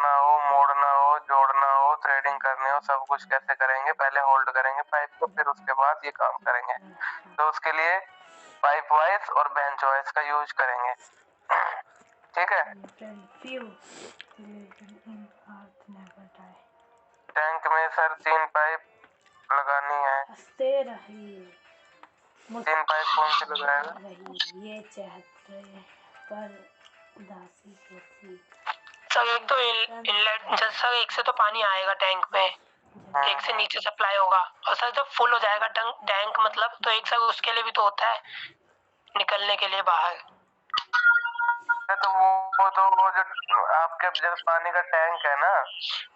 करना हो, मोड़ना हो, जोड़ना हो, थ्रेडिंग करनी हो, सब कुछ कैसे करेंगे? पहले होल्ड करेंगे पाइप को, फिर उसके बाद ये काम करेंगे। तो उसके लिए पाइप वाइज और बेंच वाइज का यूज करेंगे, ठीक है। टैंक में सर 3 पाइप लगानी है। 3 पाइप कौन से लगाएगा? ये चाहते पर उदासी कैसी सर एक तो इनलेट जैसा एक से तो पानी आएगा टैंक में, एक से नीचे सप्लाई होगा, और सर जब फुल हो जाएगा टैंक मतलब, तो एक सर उसके लिए भी तो होता है निकलने के लिए बाहर। तो वो जो आपके जब पानी का टैंक है ना,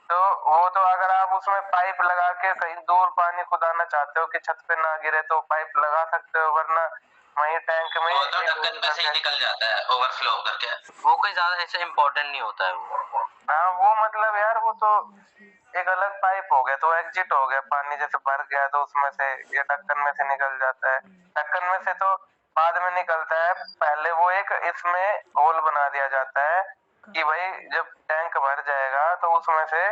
तो वो तो अगर आप उसमें पाइप लगा के कहीं दूर पानी खुदाना चाहते हो कि छत पे ना गिरे, तो पाइप लगा सकते हो, वरना वही टैंक में वो तो ढक्कन पे से ही निकल जाता है ओवरफ्लो करके, वो कोई ज्यादा ऐसे इम्पोर्टेंट नहीं होता है वो। हाँ, वो मतलब यार वो तो एक अलग पाइप हो गया, तो एग्जिट हो गया, पानी जैसे भर गया तो उसमें से ये ढक्कन में से निकल जाता है। ढक्कन में से तो बाद में निकलता है, पहले वो एक इसमें होल बना दिया जाता है कि भाई जब टैंक भर जाएगा तो उसमें से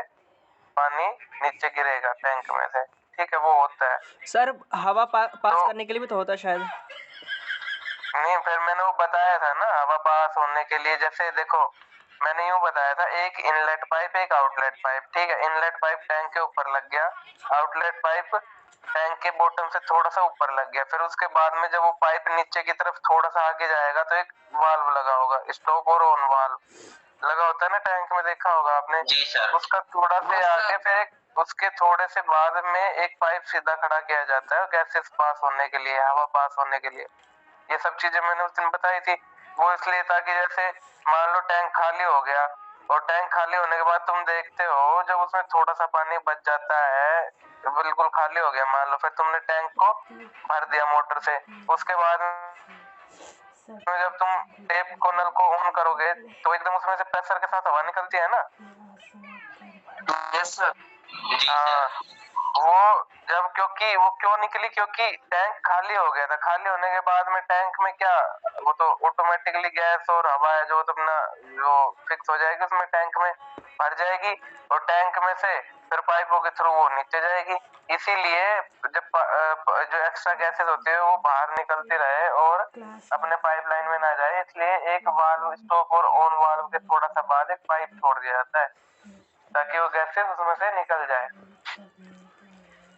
पानी नीचे गिरेगा टैंक में से, ठीक है, वो होता है। सर हवा पास करने के लिए भी तो होता है शायद। नहीं, फिर मैंने वो बताया था ना, हवा पास होने के लिए, जैसे देखो मैंने यूं बताया था, एक इनलेट पाइप एक आउटलेट पाइप, ठीक है। इनलेट पाइप टैंक के ऊपर लग गया, आउटलेट पाइप टैंक के बॉटम से थोड़ा सा ऊपर लग गया, फिर उसके बाद में जब वो पाइप नीचे की तरफ थोड़ा सा आगे जाएगा तो एक वाल्व लगा होगा, स्टॉप और ऑन वाल्व लगा होता है ना टैंक में, देखा होगा आपने। जी सर। उसका थोड़ा से आगे फिर एक उसके थोड़े से बाद में एक पाइप सीधा खड़ा किया जाता है गैसेस पास होने के लिए, हवा पास होने के लिए। ये सब चीजें मैंने उस दिन बताई थी, वो इसलिए ताकि जैसे मान लो टैंक खाली हो गया, और टैंक खाली होने के बाद तुम देखते हो जब उसमें थोड़ा सा पानी बच जाता है, बिल्कुल खाली हो गया मान लो, फिर तुमने टैंक को भर दिया मोटर से, उसके बाद जब तुम टेप को नल को ऑन करोगे तो एकदम उसमें से प्रेशर के साथ हवा निकलती है ना। Yes sir. जी हाँ, सर। वो जब क्योंकि वो क्यों निकली, क्योंकि टैंक खाली हो गया था, खाली होने के बाद में टैंक में क्या, वो तो ऑटोमेटिकली गैस और हवा है जो अपना जो फिक्स हो जाएगी उसमें टैंक में भर जाएगी, और टैंक में से फिर पाइपों के थ्रू वो नीचे जाएगी। इसीलिए जब जो एक्स्ट्रा गैसेस होती है वो बाहर निकलती रहे और अपने पाइपलाइन में ना जाए, इसलिए एक वाल्व स्टॉप और ऑन वाल्व के थोड़ा सा बाद एक पाइप छोड़ दिया जाता है ताकि वो गैसेस उसमें से निकल जाए,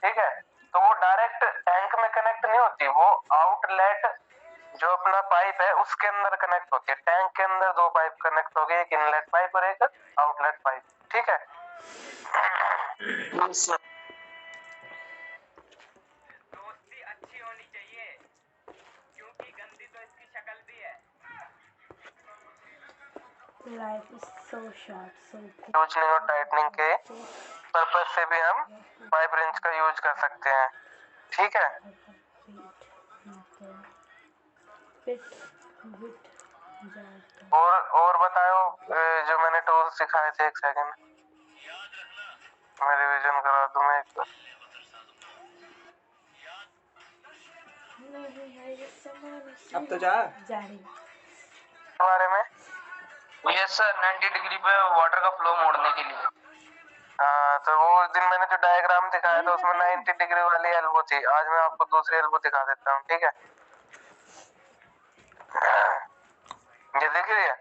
ठीक है। तो वो डायरेक्ट टैंक में कनेक्ट नहीं होती, वो आउटलेट जो अपना पाइप है उसके अंदर कनेक्ट होती है। टैंक के अंदर 2 पाइप कनेक्ट हो गए, एक इनलेट पाइप और एक आउटलेट पाइप, ठीक है। दोस्ती अच्छी होनी चाहिए, क्योंकि गंदी तो इसकी शक्ल भी है। Life is so short, so loosening और टाइटनिंग के पर्पस से भी हम पाइप रेंच का यूज कर सकते हैं, ठीक है। और बताओ, जो मैंने टूल्स सिखाए थे, एक सेकंड मैं रिवीजन करा दूं मैं एक बार। अब तो जा बारे में यस सर, 90 डिग्री पे वाटर का फ्लो मोड़ने के लिए। हाँ, तो वो उस दिन मैंने जो डायग्राम दिखाया था उसमें 90 डिग्री वाली एल्बो थी, आज मैं आपको दूसरी एल्बो दिखा देता हूँ, ठीक है। ये दिख रही है,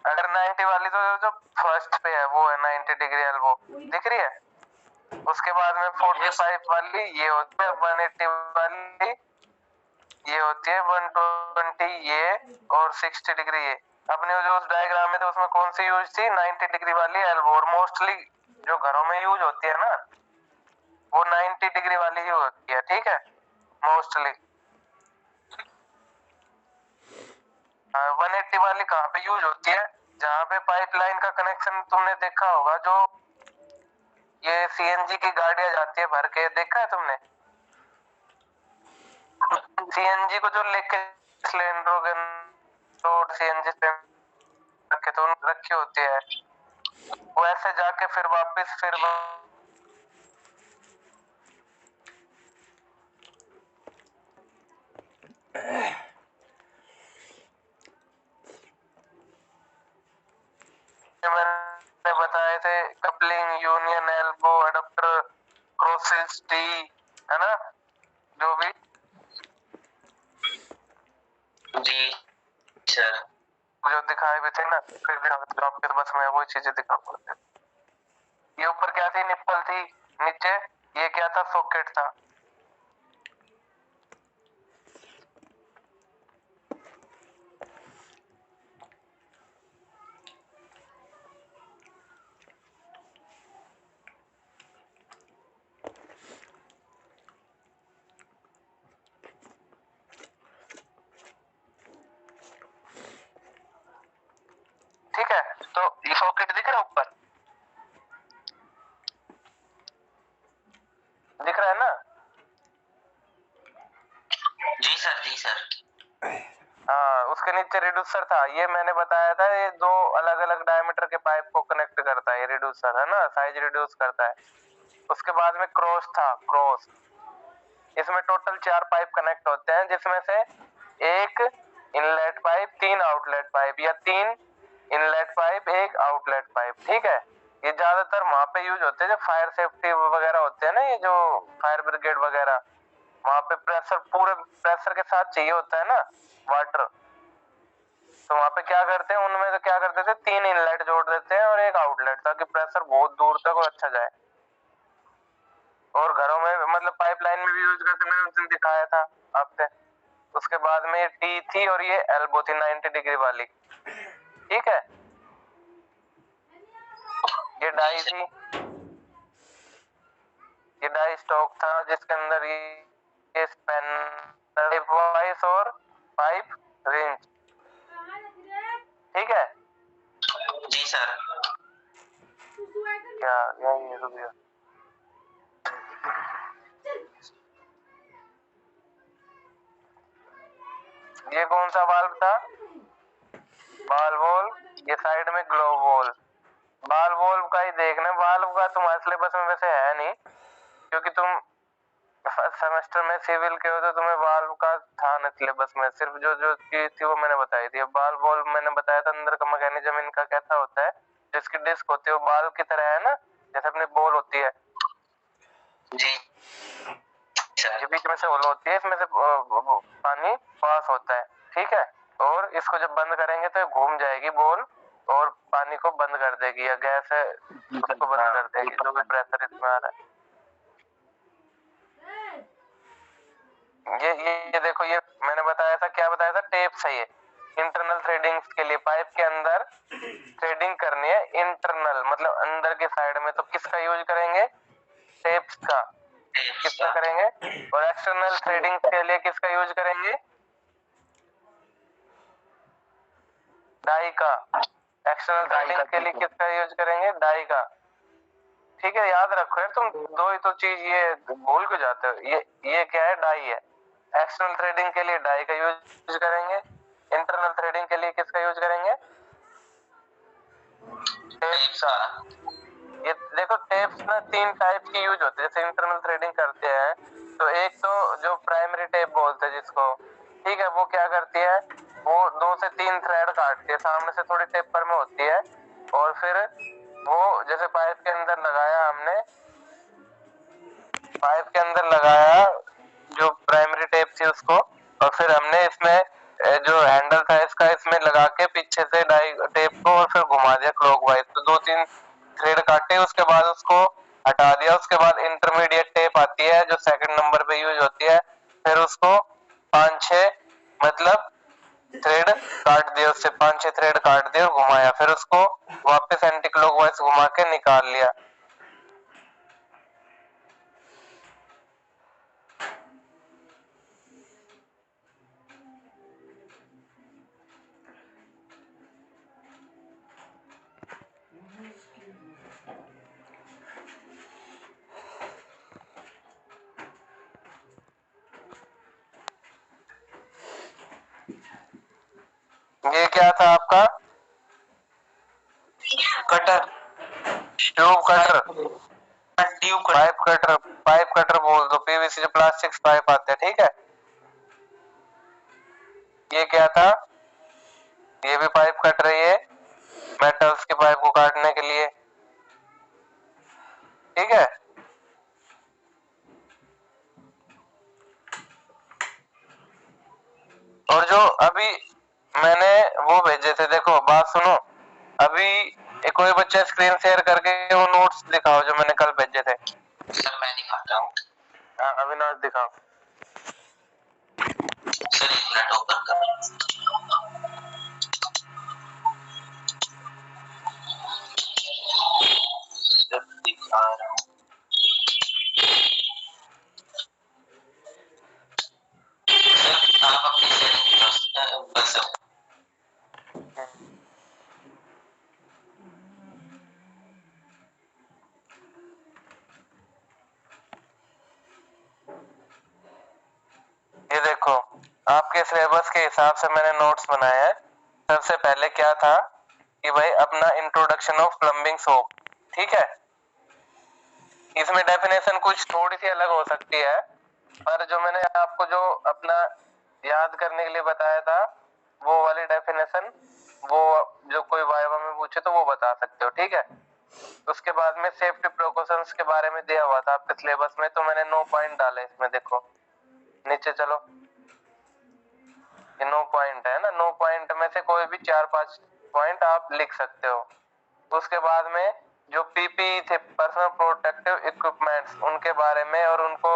अगर 90 वाली तो जो फर्स्ट पे है वो है 90 डिग्री एल्बो, दिख रही है। उसके बाद में 45 वाली ये होती है, 180 वाली ये होती है, 120 ये, और 60 डिग्री ये। अपने जो उस डायग्राम में थे उसमें कौन सी यूज थी, 90 डिग्री वाली एल्बो, और मोस्टली जो घरों में यूज होती है ना वो 90 डिग्री वाली ही होती है, ठीक है, मोस्टली। 180 वाली कहाँ पे यूज होती है, जहाँ पे पाइपलाइन का कनेक्शन तुमने देखा होगा, जो ये सीएनजी की गाड़ियां जाती है भर के, देखा है तुमने सीएनजी को जो लेके सिलेंडरों के अंदर सीएनजी रखे तो रखी होती है, वो ऐसे जाके फिर वापस मैंने एस टी, है ना, जो भी। जी सर। जो दिखाए भी थे ना, फिर भी आपके बस में वही चीजें दिखा। ये ऊपर क्या थी, निप्पल थी, नीचे ये क्या था, सॉकेट था। ठीक है, तो ये सॉकेट दिख रहा है ऊपर, दिख रहा है ना? जी सर, जी सर। हाँ, उसके नीचे रिड्यूसर था। ये मैंने बताया था, ये दो अलग अलग डायमीटर के पाइप को कनेक्ट करता है, ये रिड्यूसर है ना, साइज रिड्यूस करता है। उसके बाद में क्रॉस था, क्रॉस। इसमें टोटल 4 पाइप कनेक्ट होते हैं, जिसमें से एक इनलेट पाइप, 3 आउटलेट पाइप, या 3 इनलेट पाइप, 1 आउटलेट पाइप। ठीक है, ये ज्यादातर वहां पे यूज होते हैं जब फायर सेफ्टी वगैरह होते हैं ना, ये जो फायर ब्रिगेड वगैरह, वहां पे प्रेशर, पूरे प्रेशर के साथ चाहिए होता है ना वाटर, तो वहां पे क्या करते हैं, उनमें तो क्या करते थे, 3 इनलेट जोड़ देते हैं और 1 आउटलेट, ताकि प्रेशर बहुत दूर तक और अच्छा जाए। और घरों में मतलब पाइपलाइन में भी यूज करते, मैंने उस दिन दिखाया था आपसे। उसके बाद में ये टी थी और ये एल्बो थी 90 डिग्री वाली। ठीक है, ये डाई थी, ये डाई स्टॉक था, जिसके अंदर ये स्पैन, पाइप वाइस और पाइप रेंज। ठीक है, जी सर। क्या यही है, रुक गया। ये कौन सा वाल्व था, बाल वोल्व, ये साइड में ग्लोव वोल्व। बाल वोल्व का ही देखना, वाल्व का तुम्हारे सिलेबस में वैसे है नहीं, क्योंकि तुम फर्स्ट सेमेस्टर में सिविल के हो, तो तुम्हें वाल्व का था ना सिलेबस में, सिर्फ जो जो चीज थी वो मैंने बताई थी। बाल वोल्व मैंने बताया था, अंदर का मैकेनिज्म इनका कैसा होता है, जिसकी डिस्क होती है वो बाल की तरह है ना, जैसे अपनी बॉल होती है, जी ये बीच में से होल होती है, इसमें से पानी पास होता है। ठीक है, और इसको जब बंद करेंगे तो घूम जाएगी बॉल और पानी को बंद कर देगी, या गैस है उसको बंद कर देगी, जो भी प्रेशर इसमें आ रहा है। ये देखो, ये मैंने बताया था, क्या बताया था, टेप से ये इंटरनल थ्रेडिंग के लिए, पाइप के अंदर थ्रेडिंग करनी है इंटरनल, मतलब अंदर के साइड में, तो किसका यूज करेंगे, टेप्स का। किसका करेंगे, और एक्सटर्नल थ्रेडिंग के लिए किसका यूज करेंगे, डाई का। एक्सटर्नल थ्रेडिंग के लिए किसका यूज करेंगे, डाई का। ठीक है, याद रखो यार, तुम दो ही तो चीज ये भूल क्यों जाते हो। ये क्या है, डाई है। एक्सटर्नल थ्रेडिंग के लिए डाई का यूज करेंगे, इंटरनल थ्रेडिंग के लिए किसका यूज करेंगे, टेप्स का। ये देखो, टेप्स ना 3 टाइप की यूज होती है, जैसे इंटरनल थ्रेडिंग करते हैं तो एक तो जो प्राइमरी टेप बोलते हैं जिसको, ठीक है, वो क्या करती है, वो 2 से 3 थ्रेड काटती है, सामने से थोड़ी टेपर में होती है, और फिर वो जैसे पाइप के अंदर लगाया हमने, पाइप के अंदर लगाया जो प्राइमरी टेप थी उसको, और फिर हमने इसमें जो हैंडल था इसका, इसमें लगा के पीछे से डाई टेप को, और फिर घुमा दिया क्लॉकवाइज, तो 2-3 थ्रेड काटे, उसके बाद उसको हटा दिया। उसके बाद इंटरमीडिएट टेप आती है जो सेकंड नंबर पे यूज होती है, फिर उसको 5-6 मतलब थ्रेड काट दिया, उससे 5-6 थ्रेड काट दिया और घुमाया, फिर उसको वापस एंटी क्लॉकवाइज घुमा के निकाल लिया। ये क्या था आपका, cutter, tube cutter, tube cutter. Pipe cutter, pipe cutter बोल दो, पीवीसी जो प्लास्टिक पाइप आते हैं। ठीक है, ये क्या था, ये भी पाइप कट रही है, मेटल्स के पाइप को काटने के लिए। ठीक है, और जो अभी मैंने वो भेजे थे, देखो बात सुनो, अभी एक कोई बच्चा स्क्रीन शेयर करके वो नोट्स दिखाओ जो मैंने कल भेजे थे। सर मैं दिखाता हूँ। हाँ अविनाश दिखाओ। सर एक मिनट ओपन कर। दिखा रहा हूँ। सर आप अपनी सेटिंग कर सकते। ये देखो आपके सिलेबस के हिसाब से मैंने नोट्स बनाए हैं। सबसे पहले क्या था कि भाई अपना इंट्रोडक्शन ऑफ प्लम्बिंग सोप, ठीक है। इसमें डेफिनेशन कुछ थोड़ी सी अलग हो सकती है, पर जो मैंने आपको जो अपना याद करने के लिए बताया था वो वाली डेफिनेशन, वो जो कोई वाइवा में पूछे तो वो बता सकते हो, ठीक है। उसके बाद में सेफ्टी प्रिकॉशंस के बारे में दिया हुआ था आपके सिलेबस में, तो मैंने 9 पॉइंट डाले इसमें। देखो नीचे चलो, ये 9 पॉइंट है ना, 9 पॉइंट में से कोई भी 4-5 पॉइंट आप लिख सकते हो। उसके बाद में जो पीपीई थे, पर्सनल प्रोटेक्टिव इक्विपमेंट्स, उनके बारे में और उनको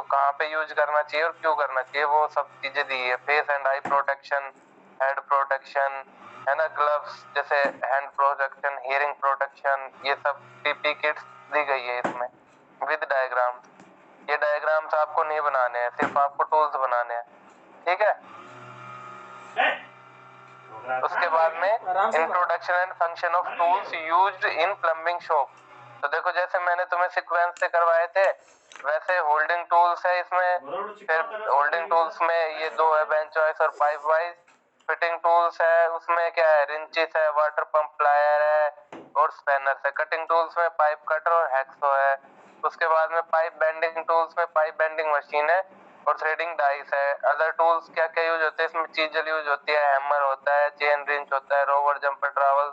कहाँ पे यूज करना चाहिए और क्यों करना चाहिए वो सब चीजें दी है। Face and I protection, head protection है ना, ग्लव्स जैसे हैंड प्रोटेक्शन, हियरिंग प्रोटेक्शन, ये सब पीपी किट्स दी गई है इसमें विद डायग्राम। ये डायग्राम्स आपको नहीं बनाने हैं, सिर्फ आपको टूल्स बनाने हैं, ठीक है। उसके बाद में introduction and function of tools used in plumbing shop. तो देखो जैसे मैंने तुम्हें सीक्वेंस से करवाए थे वैसे होल्डिंग टूल्स है इसमें। फिर होल्डिंग टूल्स में ये 2 है, बेंच वाइज और पाइप वाइज। फिटिंग टूल्स है, उसमें क्या है, रिंचेस है, वाटर पंप, प्लायर है और स्पैनर्स है। कटिंग टूल्स में पाइप कटर और हैक्सो है। उसके बाद में पाइप बेंडिंग टूल्स में पाइप बेंडिंग मशीन है और थ्रेडिंग डाइस है। अदर टूल्स क्या क्या यूज होते हैं इसमें, चीजल यूज होती है, हैमर होता है, चेन रिंच होता है, rover, jumper, travel,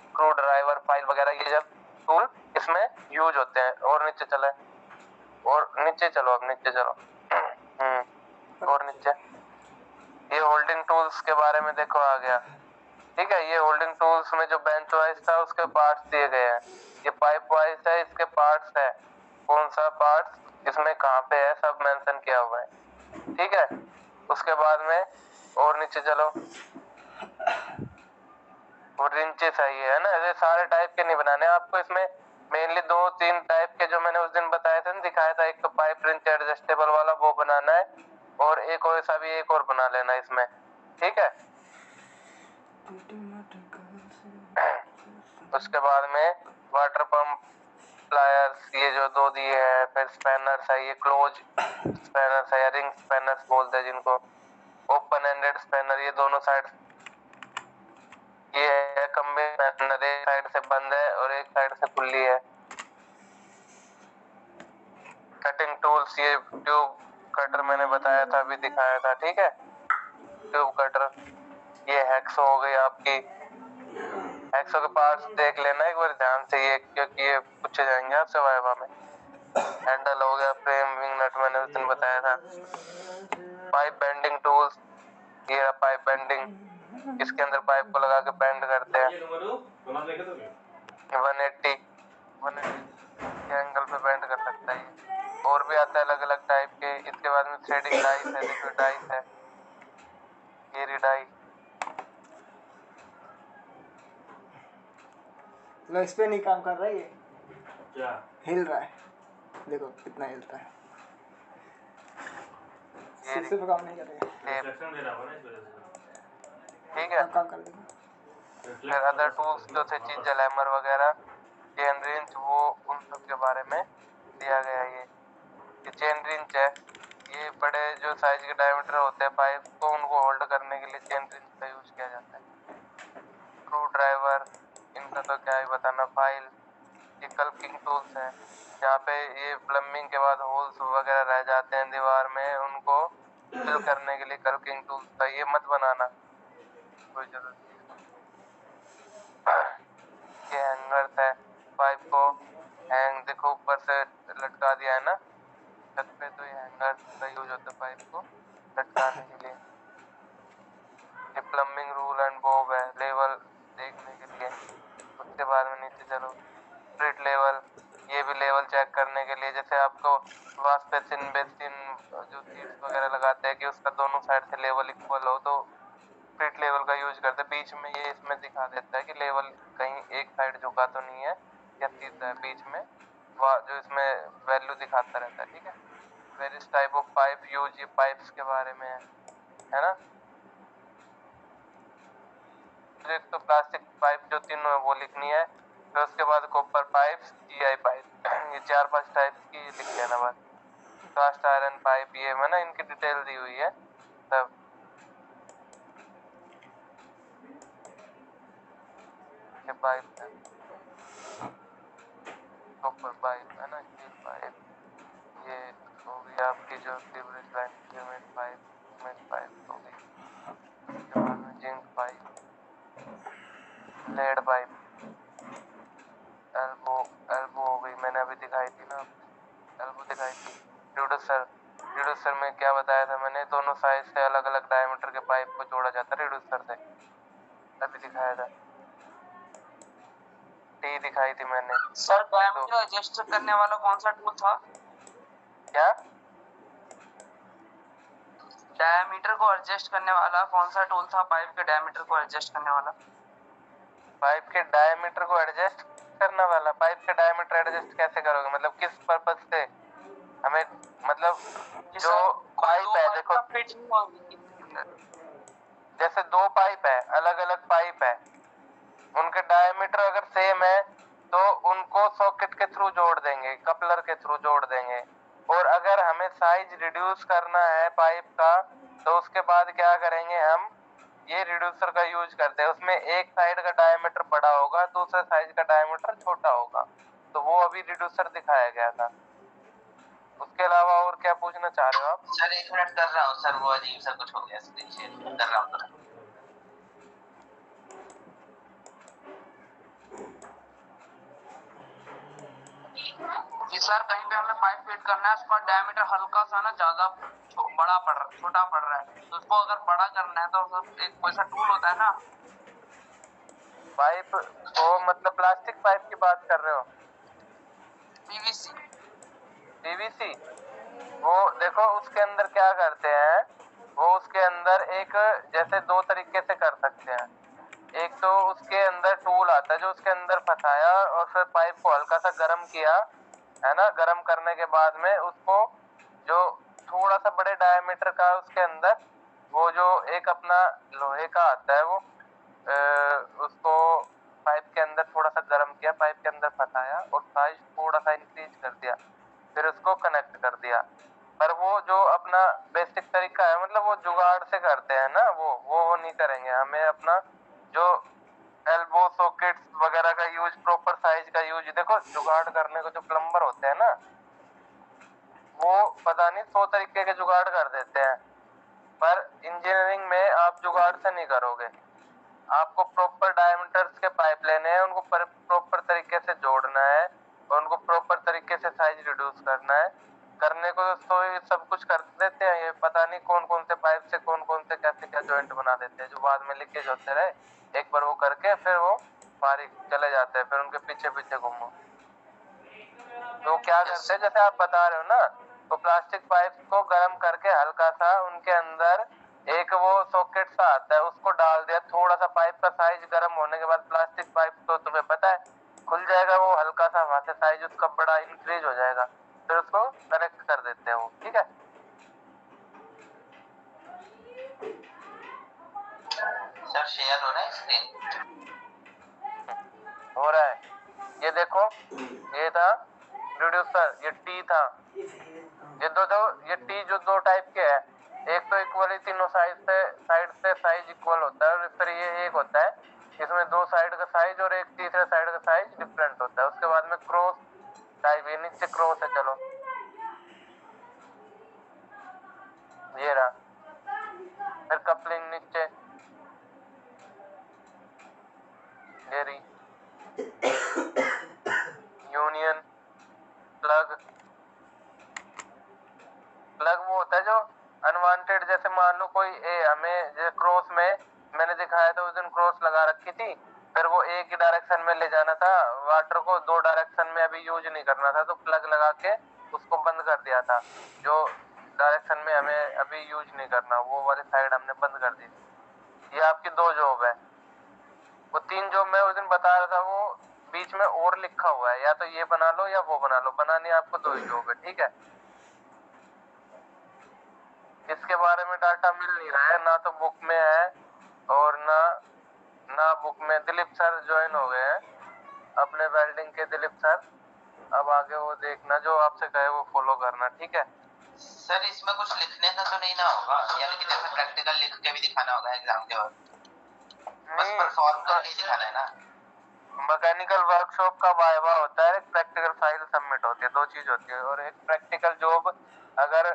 screw driver, file वगैरह, ये जब टूल इसमें यूज होते हैं। और नीचे चले, और नीचे चलो, अब नीचे चलो और नीचे ये होल्डिंग टूल्स के बारे में देखो आ गया, ठीक है। ये होल्डिंग टूल्स में जो बेंच वाइज था उसके पार्ट्स दिए गए हैं। ये पाइप वाइज है, इसके पार्ट्स है, कौन सा पार्ट्स इसमें कहाँ पे है सब मेंशन किया हुआ है, ठीक है। उसके बाद में और नीचे चलो, और रिंचेस है ये, है ना। ये सारे टाइप के नहीं बनाने आपको, इसमें मेनली 2-3 टाइप के जो मैंने उस दिन बताए थे ना, दिखाया था, एक तो पाइप रिंच एडजस्टेबल वाला वो बनाना है और एक और सा भी एक और बना लेना इसमें, ठीक है। उसके बाद में वाटर पंप, प्लायर्स, ये जो 2 दिए हैं। फिर स्पैनर्स है, ये क्लोज स्पैनर्स है या रिंग स्पैनर्स बोलते हैं जिनको, ओपन एंडेड स्पैनर, ये दोनों साइड, ये है कंबाइन स्पैनर, एक साइड से बंद है और एक साइड से खुली है। कटिंग टूल्स, ये ट्यूब कटर मैंने बताया था, अभी दिखाया था, ठीक है, ट्यूब कटर। ये हैक्सो हो गई आपकी, हैक्सो के पार्ट्स देख लेना एक बार ध्यान से, ये क्योंकि ये पूछे जाएंगे आपसे वाइवा में। हैंडल हो गया, फ्रेम, विंग नट मैंने उस दिन बताया था। पाइप बेंडिंग टूल्स, ये पाइप बेंडिंग, इसके अंदर पाइप को लगा के बेंड करते हैं। 180 के एंगल पे बेंड कर सकता है ये। और भी आता है अलग अलग टाइप के। इसके बाद में थ्रेडिंग डाइस है, देखो डाइस है, ये रिडाई। लो इस पे नहीं काम कर रहा है, ये क्या हिल रहा है, देखो कितना हिलता है। शीशे पे काम नहीं कर रहा है, ठीक है। काम कर देगा। फिर अदर टूल्स जो थे, चीजल, हैमर वगैरह, चेन रिंच, वो उन सब के बारे में दिया गया है। ये चेन रिंच है, ये बड़े जो साइज के डायमीटर होते हैं पाइप को, उनको होल्ड करने के लिए चेन रिंच का यूज किया जाता है। स्क्रू ड्राइवर, इनका तो क्या ही बताना। फाइल, ये कल्किंग टूल्स है, जहाँ पे ये प्लम्बिंग के बाद होल्स वगैरह रह जाते हैं दीवार में, उनको फिल करने के लिए कल्किंग टूल्स का। ये मत बनाना, कोई जरूरत नहीं। ये हैंगर्स है, पाइप को हैंग, देखो ऊपर से लटका दिया है ना छत पे, तो ये हैंगर्स का यूज होता है पाइप को लटकाने के चलो स्प्रिट लेवल, ये भी लेवल चेक करने के लिए, जैसे आपको वास्पेसिन बेसिन जो सीट्स वगैरह लगाते हैं कि उसका दोनों साइड से लेवल इक्वल हो, तो स्प्रिट लेवल का यूज करते हैं। बीच में ये इसमें दिखा देता है कि लेवल कहीं एक साइड झुका तो नहीं है या सीधा है, बीच में जो इसमें वैल्यू दिखाता रहता है। ठीक है, various type of pipe use, ये पाइप्स के बारे में है ना। एक तो प्लास्टिक पाइप जो तीनों है वो लिखनी है, फिर उसके बाद कॉपर पाइप, जीआई पाइप, ये 4-5 टाइप की लिख लेना बस। कास्ट आयरन पाइप, ये है ना, इनकी डिटेल दी हुई है सब। ये पाइप है, कॉपर पाइप है ना, स्टील पाइप, ये हो गई आपकी जो sewerage line, cement pipe, cement pipe हो गई, उसके बाद में zinc pipe, lead pipe, elbow, elbow हो गई, मैंने अभी दिखाई थी ना, एल्बो दिखाई थी। रिड्यूसर, रिड्यूसर में क्या बताया था मैंने, दोनों साइड से अलग अलग डायमीटर के पाइप को जोड़ा जाता है रिड्यूसर से, अभी दिखाया था। टी दिखाई थी मैंने। सर डायमीटर एडजस्ट करने वाला कौन सा टूल था? क्या? डायमीटर को एडजस्ट करने वाला कौन सा टूल था? पाइप के डायमीटर को एडजस्ट करने वाला। पाइप के डायमीटर को एडजस्ट करने वाला, पाइप के डायमीटर एडजस्ट कैसे करोगे, मतलब किस पर्पज से हमें, मतलब जो पाइप है देखो, फिट नहीं होगी, जैसे 2 पाइप है, अलग अलग पाइप है, उनके डायमीटर अगर सेम है तो उनको सॉकेट के थ्रू जोड़ देंगे, कपलर के थ्रू जोड़ देंगे। और अगर हमें साइज रिड्यूस करना है पाइप का, तो उसके बाद क्या करेंगे हम, ये रिड्यूसर का यूज करते हैं। उसमें एक साइड का डायमीटर बड़ा होगा, दूसरे साइड का डायमीटर छोटा होगा, तो वो अभी रिड्यूसर दिखाया गया था। उसके अलावा और क्या पूछना चाह रहे हो आप? सर 1 मिनट कर रहा हूँ सर, वो अजीब सा कुछ हो गया, स्क्रीन शेयर कर रहा हूँ। कि सर कहीं पे हमें पाइप फिट करना है, उसका डायमीटर हल्का सा ना ज्यादा बड़ा पड़ रहा, छोटा पड़ रहा है, तो उसको अगर बड़ा करना है तो एक कोई सा टूल होता है ना। पाइप तो मतलब प्लास्टिक पाइप की बात कर रहे हो? पीवीसी। पीवीसी, वो देखो उसके अंदर क्या करते हैं, वो उसके अंदर एक, जैसे 2 तरीके से कर सकते हैं। एक तो उसके अंदर टूल आता है जो उसके अंदर फंसाया और फिर पाइप को हल्का सा गर्म किया, है ना, गर्म करने के बाद में उसको जो थोड़ा सा बड़े डायमीटर का उसके अंदर वो जो एक अपना लोहे का आता है, वो उसको पाइप के अंदर थोड़ा सा गर्म किया, पाइप के अंदर फंसाया और साइज थोड़ा सा इंक्रीज कर दिया, फिर उसको कनेक्ट कर दिया। पर वो जो अपना बेसिक तरीका है, मतलब वो जुगाड़ से करते हैं ना, वो नहीं करेंगे। हमें अपना जो एल्बो सॉकेट्स वगैरह का यूज, प्रॉपर साइज का यूज, देखो जुगाड़ करने को जो प्लम्बर होते हैं ना, वो पता नहीं 100 तरीके के जुगाड़ कर देते हैं, पर इंजीनियरिंग में आप जुगाड़ से नहीं करोगे। आपको प्रॉपर डायमीटर्स के पाइप लेने हैं, उनको प्रॉपर तरीके से जोड़ना है और उनको प्रॉपर तरीके से साइज रिड्यूस करना है। करने को तो ये सब कुछ कर देते हैं, ये पता नहीं कौन कौन से पाइप से कौन कौन से कैसे क्या जॉइंट बना देते हैं, जो बाद में लीकेज होते रहे। एक बार वो करके फिर वो बारीक चले जाते हैं, फिर उनके पीछे पीछे घूमो। तो क्या करते हैं, जैसे आप बता रहे हो ना, तो प्लास्टिक पाइप को गर्म करके हल्का सा उनके अंदर एक वो सॉकेट सा आता है, उसको डाल दिया, थोड़ा सा पाइप का साइज गर्म होने के बाद प्लास्टिक पाइप तो तुम्हें पता है खुल जाएगा, वो हल्का सा वहां से साइज उसका बड़ा इंक्रीज हो जाएगा, फिर उसको कनेक्ट कर देते हैं वो। ठीक है, सर शेयर हो रहा है स्क्रीन? हो रहा है। ये देखो, ये था रिड्यूसर, ये टी था, ये ये टी जो 2 टाइप के है, एक तो इक्वली तीनों साइड से साइज इक्वल होता है, और फिर ये एक होता है इसमें 2 साइड का साइज और एक तीसरे साइड का साइज डिफरेंट होता है। उसके बाद में क्रॉस टाइप, ये नीचे क्रॉस है, चलो ये रहा, फिर कपलिंग नीचे, ये रही यूनियन, प्लग। प्लग वो होता है जो अनवांटेड, जैसे मान लो कोई हमें जैसे क्रॉस में मैंने दिखाया था उस दिन, क्रॉस लगा रखी थी, फिर वो एक ही डायरेक्शन डायरेक्शन में ले जाना था वाटर को, 2 डायरेक्शन में अभी यूज नहीं करना था, तो प्लग लगा के उसको बंद कर दिया था। जो डायरेक्शन में हमें अभी यूज नहीं करना वो वाली साइड हमने बंद कर दी। ये आपकी 2 जॉब है। वो 3 जॉब मैं उस दिन बता रहा था वो बीच में और लिखा हुआ है, या तो ये बना लो या वो बना लो, बनानी आपको 2 ही जॉब है, ठीक है। इसके बारे में डाटा मिल नहीं रहा है, ना तो बुक में है और ना बुक में। दिलीप सर ज्वाइन हो गए हैं अपने वेल्डिंग के, दिलीप सर। अब आगे वो देखना, जो आपसे कहे वो फॉलो करना, ठीक है। सर इसमें कुछ लिखने का तो नहीं ना होगा, यानी कि जैसे प्रैक्टिकल लिख के भी दिखाना होगा एग्जाम के बाद? बस परफॉर्म करके दिखाना है ना? मैकेनिकल वर्कशॉप का वाइवा होता है, एक प्रैक्टिकल फाइल सबमिट होती है, 2 चीज होती है। और एक प्रैक्टिकल जॉब अगर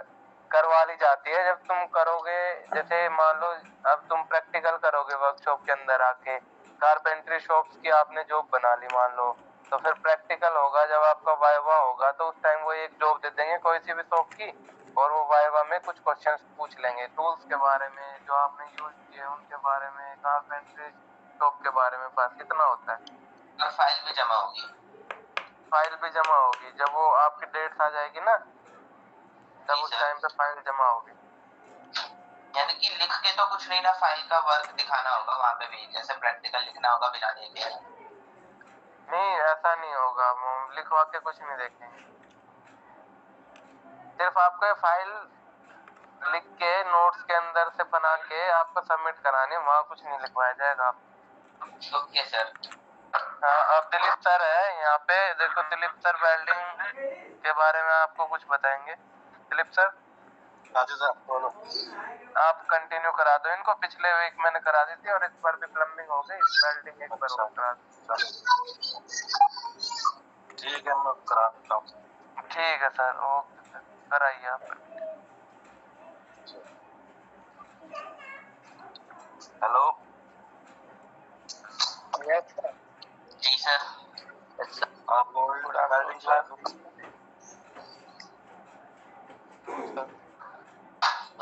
करवा ली जाती है जब तुम करोगे, जैसे मान लो अब तुम प्रैक्टिकल करोगे वर्कशॉप के अंदर आके, कारपेंट्री शॉप्स की आपने जॉब बना ली मान लो, तो फिर प्रैक्टिकल होगा जब आपका वाइवा होगा, तो उस टाइम वो एक जॉब दे देंगे कोई सी भी शॉप की, और वो वाइवा में कुछ क्वेश्चंस पूछ लेंगे टूल्स के बारे में जो आपने यूज किए उनके बारे में, कारपेंट्री शॉप के बारे में, बस इतना होता है। और फाइल भी जमा होगी? फाइल भी जमा होगी जब वो आपकी डेट्स आ जाएगी ना, तब उस टाइम पे फाइल जमा होगी। यानी कि लिख के तो कुछ नहीं ना, फाइल का वर्क दिखाना होगा वहाँ पे भी, जैसे प्रैक्टिकल लिखना होगा बिना देखे? नहीं ऐसा नहीं होगा, लिखवा के कुछ नहीं देखेंगे, सिर्फ आपको ये फाइल लिख के नोट्स के अंदर से बना के आपको सबमिट करानी है, वहाँ कुछ नहीं लिखवाया जाएगा। Okay sir. हाँ, अब दिलीप सर है यहाँ पे, देखो दिलीप सर वेल्डिंग के बारे में आपको कुछ बताएंगे। दिलीप सर। राजू सर बोलो। आप कंटिन्यू करा दो इनको, पिछले वीक मैंने करा दी थी और इस बार भी प्लम्बिंग हो गई, वेल्डिंग एक बार और करा दो। ठीक है मैं करा देता हूँ। ठीक है सर, ओके सर, कराइए आप। हेलो। जी सर। आप वेल्डिंग क्लास